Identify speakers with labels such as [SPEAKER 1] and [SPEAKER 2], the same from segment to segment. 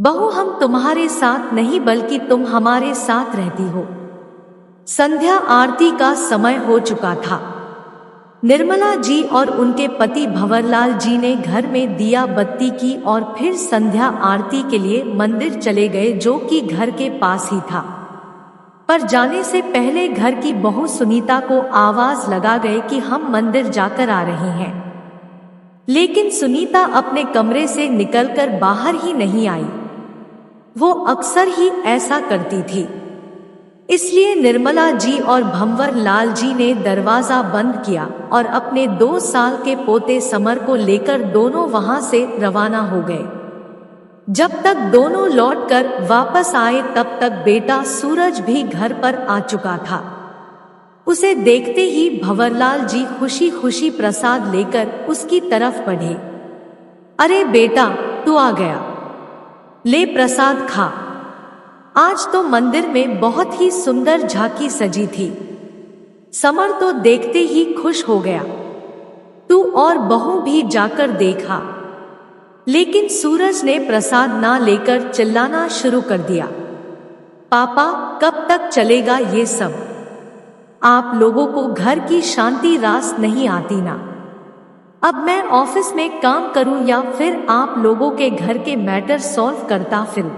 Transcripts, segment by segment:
[SPEAKER 1] बहू, हम तुम्हारे साथ नहीं बल्कि तुम हमारे साथ रहती हो। संध्या आरती का समय हो चुका था। निर्मला जी और उनके पति भंवरलाल जी ने घर में दिया बत्ती की और फिर संध्या आरती के लिए मंदिर चले गए, जो कि घर के पास ही था। पर जाने से पहले घर की बहू सुनीता को आवाज लगा गए कि हम मंदिर जाकर आ रहे हैं। लेकिन सुनीता अपने कमरे से निकलकर बाहर ही नहीं आई। वो अक्सर ही ऐसा करती थी। इसलिए निर्मला जी और भंवरलाल जी ने दरवाजा बंद किया और अपने 2 साल के पोते समर को लेकर दोनों वहां से रवाना हो गए। जब तक दोनों लौटकर वापस आए तब तक बेटा सूरज भी घर पर आ चुका था। उसे देखते ही भंवरलाल जी खुशी खुशी प्रसाद लेकर उसकी तरफ बढ़े। अरे बेटा, तू आ गया, ले प्रसाद खा। आज तो मंदिर में बहुत ही सुंदर झांकी सजी थी। समर तो देखते ही खुश हो गया। तू और बहू भी जाकर देखा। लेकिन सूरज ने प्रसाद ना लेकर चिल्लाना शुरू कर दिया। पापा, कब तक चलेगा ये सब? आप लोगों को घर की शांति रास नहीं आती ना? अब मैं ऑफिस में काम करूं या फिर आप लोगों के घर के मैटर सॉल्व करता फिरूं?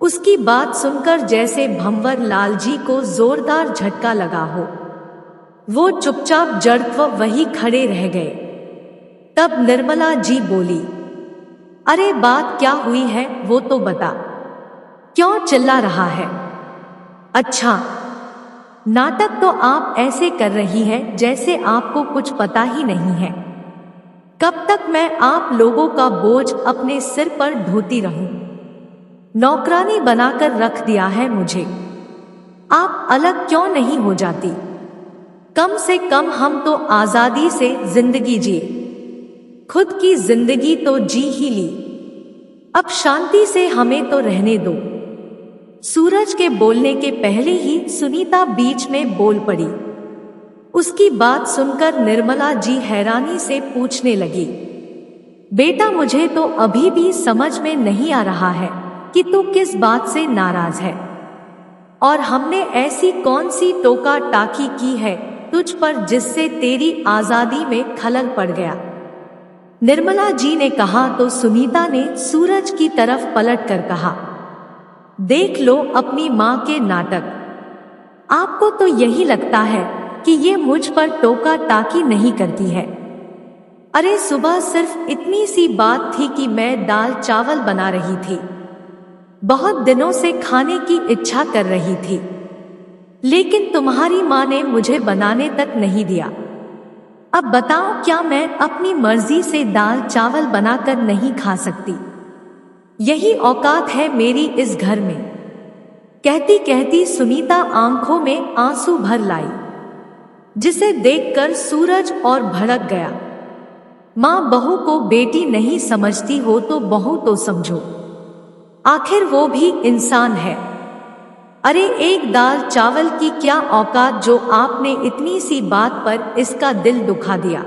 [SPEAKER 1] उसकी बात सुनकर जैसे भंवरलाल जी को जोरदार झटका लगा हो। वो चुपचाप जड़त्व वही खड़े रह गए। तब निर्मला जी बोली, अरे बात क्या हुई है वो तो बता, क्यों चिल्ला रहा है? अच्छा, नाटक तो आप ऐसे कर रही है जैसे आपको कुछ पता ही नहीं है। कब तक मैं आप लोगों का बोझ अपने सिर पर ढोती रहूं? नौकरानी बनाकर रख दिया है मुझे। आप अलग क्यों नहीं हो जाती? कम से कम हम तो आजादी से जिंदगी जिए, खुद की जिंदगी तो जी ही ली। अब शांति से हमें तो रहने दो। सूरज के बोलने के पहले ही सुनीता बीच में बोल पड़ी। उसकी बात सुनकर निर्मला जी हैरानी से पूछने लगी, बेटा, मुझे तो अभी भी समझ में नहीं आ रहा है कि तू किस बात से नाराज है, और हमने ऐसी कौन सी टोका टाकी की है तुझ पर जिससे तेरी आजादी में खलल पड़ गया? निर्मला जी ने कहा तो सुनीता ने सूरज की तरफ पलट कर कहा, देख लो अपनी माँ के नाटक। आपको तो यही लगता है कि ये मुझ पर टोका टाकी नहीं करती है। अरे सुबह सिर्फ इतनी सी बात थी कि मैं दाल चावल बना रही थी। बहुत दिनों से खाने की इच्छा कर रही थी, लेकिन तुम्हारी माँ ने मुझे बनाने तक नहीं दिया। अब बताओ, क्या मैं अपनी मर्जी से दाल चावल बनाकर नहीं खा सकती? यही औकात है मेरी इस घर में। कहती कहती सुनीता आंखों में आंसू भर लाई, जिसे देखकर सूरज और भड़क गया। माँ बहू को बेटी नहीं समझती हो तो बहू तो समझो, आखिर वो भी इंसान है। अरे एक दाल चावल की क्या औकात जो आपने इतनी सी बात पर इसका दिल दुखा दिया।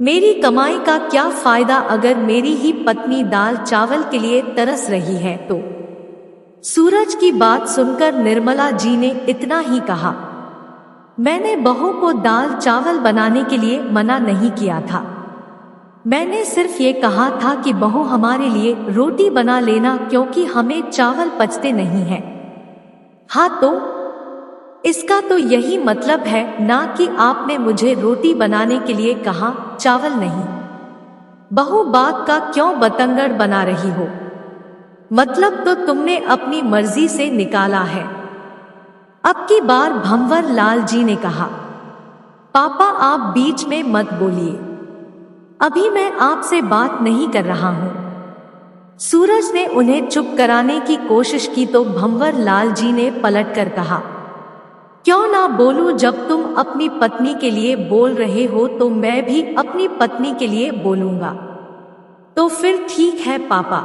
[SPEAKER 1] मेरी कमाई का क्या फायदा अगर मेरी ही पत्नी दाल चावल के लिए तरस रही है तो? सूरज की बात सुनकर निर्मला जी ने इतना ही कहा, मैंने बहू को दाल चावल बनाने के लिए मना नहीं किया था। मैंने सिर्फ ये कहा था कि बहू हमारे लिए रोटी बना लेना, क्योंकि हमें चावल पचते नहीं हैं। हाँ तो इसका तो यही मतलब है ना कि आपने मुझे रोटी बनाने के लिए कहा, चावल नहीं। बहू बात का क्यों बतंगड़ बना रही हो? मतलब तो तुमने अपनी मर्जी से निकाला है। अब की बार भंवरलाल जी ने कहा, पापा आप बीच में मत बोलिए, अभी मैं आपसे बात नहीं कर रहा हूं। सूरज ने उन्हें चुप कराने की कोशिश की तो भंवरलाल जी ने पलटकर कहा, क्यों ना बोलूं? जब तुम अपनी पत्नी के लिए बोल रहे हो तो मैं भी अपनी पत्नी के लिए बोलूंगा। तो फिर ठीक है पापा,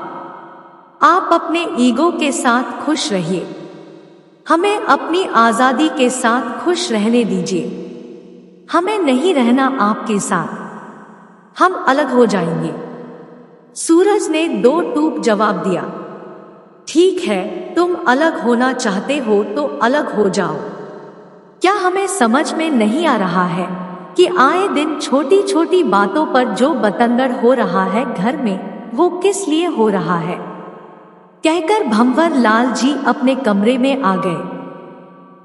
[SPEAKER 1] आप अपने ईगो के साथ खुश रहिए, हमें अपनी आजादी के साथ खुश रहने दीजिए। हमें नहीं रहना आपके साथ, हम अलग हो जाएंगे। सूरज ने 2 टूक जवाब दिया। ठीक है, तुम अलग होना चाहते हो तो अलग हो जाओ। क्या हमें समझ में नहीं आ रहा है कि आए दिन छोटी छोटी बातों पर जो बतंगड़ हो रहा है घर में, वो किस लिए हो रहा है? कहकर भंवर लाल जी अपने कमरे में आ गए।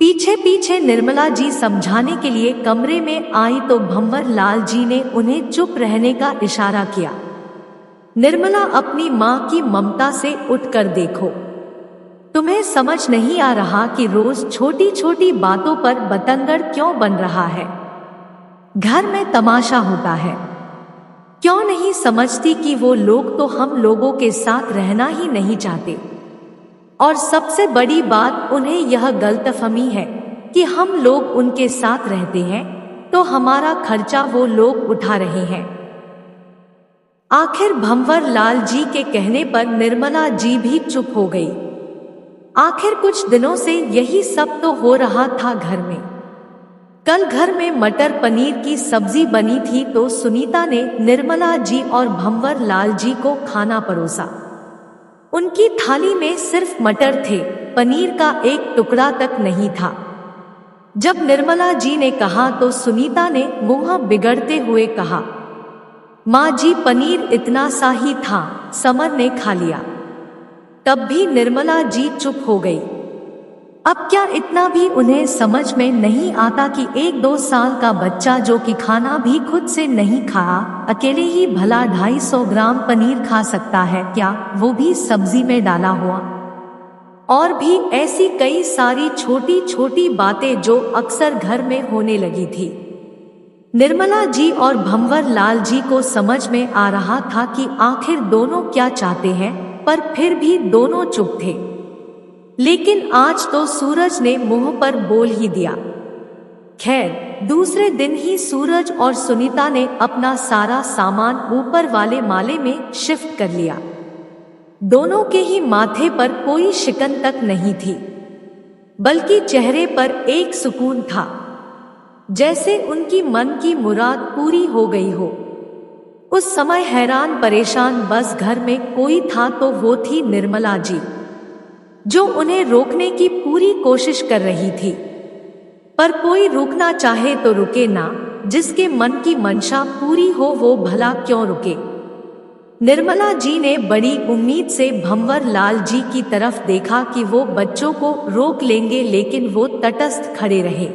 [SPEAKER 1] पीछे पीछे निर्मला जी समझाने के लिए कमरे में आई तो भंवर लाल जी ने उन्हें चुप रहने का इशारा किया। निर्मला, अपनी माँ की ममता से उठकर देखो। तुम्हें समझ नहीं आ रहा कि रोज छोटी छोटी बातों पर बतंगड़ क्यों बन रहा है? घर में तमाशा होता है। क्यों नहीं समझती कि वो लोग तो हम लोगों के साथ रहना ही नहीं चाहते, और सबसे बड़ी बात उन्हें यह गलतफहमी है कि हम लोग उनके साथ रहते हैं तो हमारा खर्चा वो लोग उठा रहे हैं। आखिर भंवर लाल जी के कहने पर निर्मला जी भी चुप हो गई। आखिर कुछ दिनों से यही सब तो हो रहा था घर में। कल घर में मटर पनीर की सब्जी बनी थी तो सुनीता ने निर्मला जी और भंवर लाल जी को खाना परोसा। उनकी थाली में सिर्फ मटर थे, पनीर का एक टुकड़ा तक नहीं था। जब निर्मला जी ने कहा तो सुनीता ने मुंह बिगड़ते हुए कहा, माँ जी, पनीर इतना सा ही था, समर ने खा लिया। तब भी निर्मला जी चुप हो गई। अब क्या इतना भी उन्हें समझ में नहीं आता कि 1-2 साल का बच्चा जो कि खाना भी खुद से नहीं खाया, अकेले ही भला 250 ग्राम पनीर खा सकता है क्या, वो भी सब्जी में डाला हुआ? और भी ऐसी कई सारी छोटी छोटी बातें जो अक्सर घर में होने लगी थी। निर्मला जी और भंवर लाल जी को समझ में आ रहा था कि आखिर दोनों क्या चाहते हैं, पर फिर भी दोनों चुप थे। लेकिन आज तो सूरज ने मुंह पर बोल ही दिया। खैर, दूसरे दिन ही सूरज और सुनीता ने अपना सारा सामान ऊपर वाले माले में शिफ्ट कर लिया। दोनों के ही माथे पर कोई शिकन तक नहीं थी, बल्कि चेहरे पर एक सुकून था, जैसे उनकी मन की मुराद पूरी हो गई हो। उस समय हैरान परेशान बस घर में कोई था तो वो थी निर्मला जी, जो उन्हें रोकने की पूरी कोशिश कर रही थी। पर कोई रुकना चाहे तो रुके ना, जिसके मन की मंशा पूरी हो वो भला क्यों रुके। निर्मला जी ने बड़ी उम्मीद से भंवर लाल जी की तरफ देखा कि वो बच्चों को रोक लेंगे, लेकिन वो तटस्थ खड़े रहे।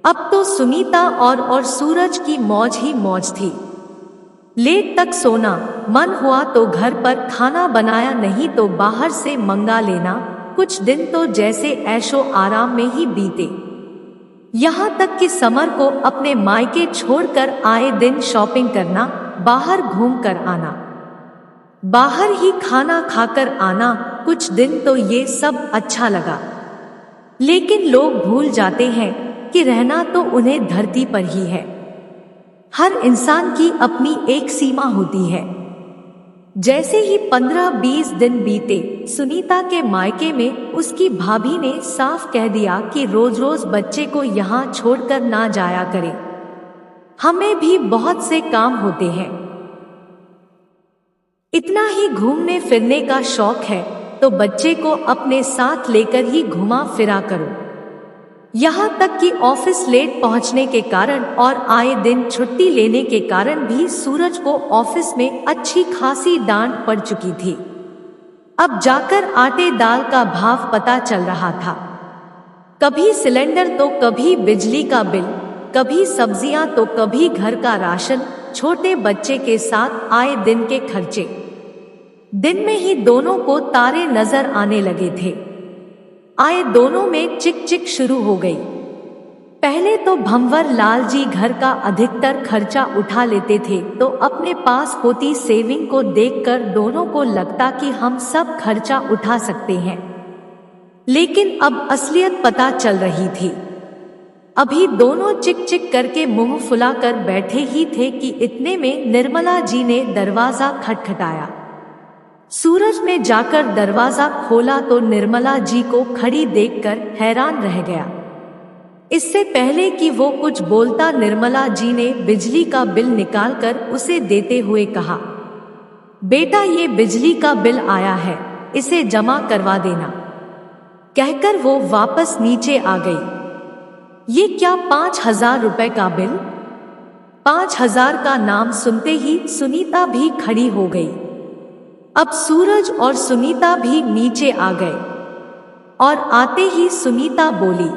[SPEAKER 1] अब तो सुनीता और सूरज की मौज ही मौज थी। लेट तक सोना, मन हुआ तो घर पर खाना बनाया, नहीं तो बाहर से मंगा लेना। कुछ दिन तो जैसे ऐशो आराम में ही बीते। यहाँ तक कि समर को अपने मायके छोड़कर आए दिन शॉपिंग करना, बाहर घूम कर आना, बाहर ही खाना खाकर आना, कुछ दिन तो ये सब अच्छा लगा। लेकिन लोग भूल जाते हैं कि रहना तो उन्हें धरती पर ही है। हर इंसान की अपनी एक सीमा होती है। जैसे ही 15-20 दिन बीते, सुनीता के मायके में उसकी भाभी ने साफ कह दिया कि रोज रोज बच्चे को यहाँ छोड़कर ना जाया करे, हमें भी बहुत से काम होते हैं। इतना ही घूमने फिरने का शौक है तो बच्चे को अपने साथ लेकर ही घुमा फिरा करो। यहाँ तक कि ऑफिस लेट पहुँचने के कारण और आए दिन छुट्टी लेने के कारण भी सूरज को ऑफिस में अच्छी खासी डांट पड़ चुकी थी। अब जाकर आटे दाल का भाव पता चल रहा था। कभी सिलेंडर तो कभी बिजली का बिल, कभी सब्जियां तो कभी घर का राशन, छोटे बच्चे के साथ आए दिन के खर्चे। दिन में ही दोनों को तारे नजर आने लगे थे। आए दोनों में चिक चिक शुरू हो गई। पहले तो भंवर लाल जी घर का अधिकतर खर्चा उठा लेते थे, तो अपने पास होती सेविंग को देखकर दोनों को लगता कि हम सब खर्चा उठा सकते हैं। लेकिन अब असलियत पता चल रही थी। अभी दोनों चिक चिक करके मुंह फुलाकर बैठे ही थे कि इतने में निर्मला जी ने दरवाजा खटखटाया। सूरज ने जाकर दरवाजा खोला तो निर्मला जी को खड़ी देखकर हैरान रह गया। इससे पहले कि वो कुछ बोलता, निर्मला जी ने बिजली का बिल निकालकर उसे देते हुए कहा, बेटा ये बिजली का बिल आया है, इसे जमा करवा देना। कहकर वो वापस नीचे आ गई। ये क्या 5,000 रुपए का बिल? 5,000 का नाम सुनते ही सुनीता भी खड़ी हो गई। अब सूरज और सुनीता भी नीचे आ गए और आते ही सुनीता बोली,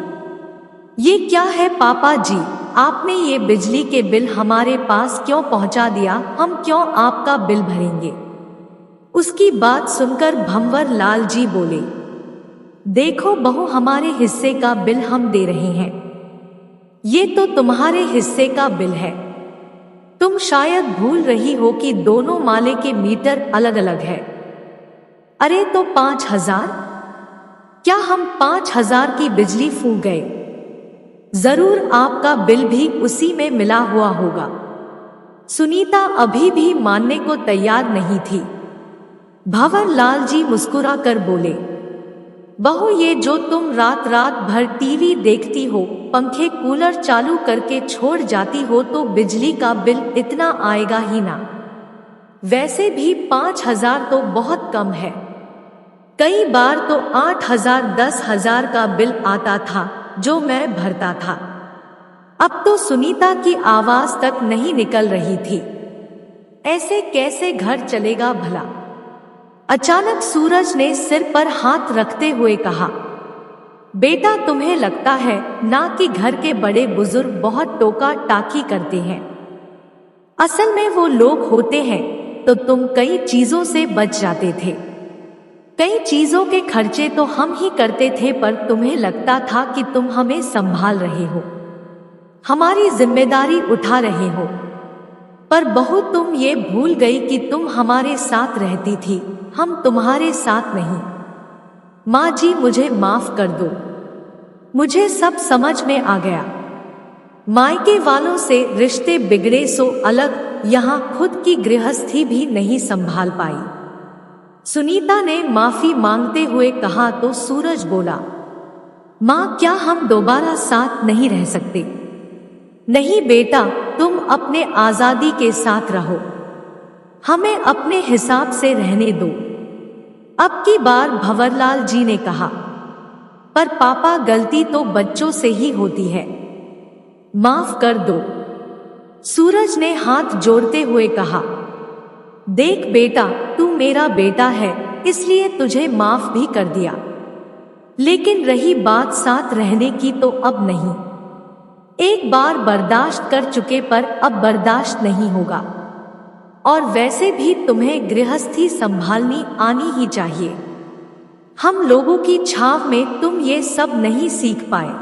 [SPEAKER 1] ये क्या है पापा जी, आपने ये बिजली के बिल हमारे पास क्यों पहुंचा दिया? हम क्यों आपका बिल भरेंगे? उसकी बात सुनकर भंवर लाल जी बोले, देखो बहू, हमारे हिस्से का बिल हम दे रहे हैं। ये तो तुम्हारे हिस्से का बिल है। तुम शायद भूल रही हो कि दोनों माले के मीटर अलग अलग है। अरे तो 5,000? क्या हम 5,000 की बिजली फूंक गए? जरूर आपका बिल भी उसी में मिला हुआ होगा। सुनीता अभी भी मानने को तैयार नहीं थी। भंवर लाल जी मुस्कुरा कर बोले, बहू, ये जो तुम रात रात भर टीवी देखती हो, पंखे कूलर चालू करके छोड़ जाती हो, तो बिजली का बिल इतना आएगा ही ना। वैसे भी 5,000 तो बहुत कम है। कई बार तो 8,000 10,000 का बिल आता था जो मैं भरता था। अब तो सुनीता की आवाज तक नहीं निकल रही थी। ऐसे कैसे घर चलेगा भला? अचानक सूरज ने सिर पर हाथ रखते हुए कहा, बेटा, तुम्हें लगता है ना कि घर के बड़े बुजुर्ग बहुत टोका टाकी करते हैं। असल में वो लोग होते हैं तो तुम कई चीजों से बच जाते थे। कई चीजों के खर्चे तो हम ही करते थे, पर तुम्हें लगता था कि तुम हमें संभाल रहे हो, हमारी जिम्मेदारी उठा रहे हो। पर बहू, तुम ये भूल गई कि तुम हमारे साथ रहती थी, हम तुम्हारे साथ नहीं। माँ जी, मुझे माफ कर दो, मुझे सब समझ में आ गया। मायके वालों से रिश्ते बिगड़े सो अलग, यहाँ खुद की गृहस्थी भी नहीं संभाल पाई। सुनीता ने माफी मांगते हुए कहा तो सूरज बोला, माँ, क्या हम दोबारा साथ नहीं रह सकते? नहीं बेटा, तुम अपने आजादी के साथ रहो, हमें अपने हिसाब से रहने दो। अब की बार भंवरलाल जी ने कहा, पर पापा, गलती तो बच्चों से ही होती है, माफ कर दो। सूरज ने हाथ जोड़ते हुए कहा, देख बेटा, तू मेरा बेटा है, इसलिए तुझे माफ भी कर दिया, लेकिन रही बात साथ रहने की तो अब नहीं। एक बार बर्दाश्त कर चुके पर अब बर्दाश्त नहीं होगा। और वैसे भी तुम्हें गृहस्थी संभालनी आनी ही चाहिए। हम लोगों की छाव में तुम ये सब नहीं सीख पाए।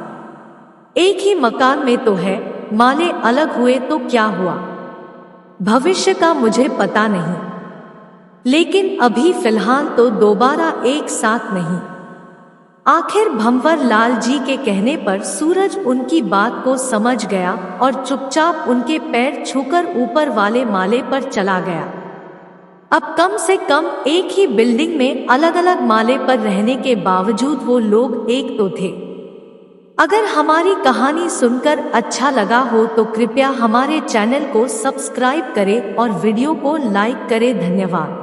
[SPEAKER 1] एक ही मकान में तो है, माले अलग हुए तो क्या हुआ? भविष्य का मुझे पता नहीं, लेकिन अभी फिलहाल तो दोबारा एक साथ नहीं। आखिर भंवर लाल जी के कहने पर सूरज उनकी बात को समझ गया और चुपचाप उनके पैर छूकर ऊपर वाले माले पर चला गया। अब कम से कम एक ही बिल्डिंग में अलग अलग माले पर रहने के बावजूद वो लोग एक तो थे। अगर हमारी कहानी सुनकर अच्छा लगा हो तो कृपया हमारे चैनल को सब्सक्राइब करें और वीडियो को लाइक करें। धन्यवाद।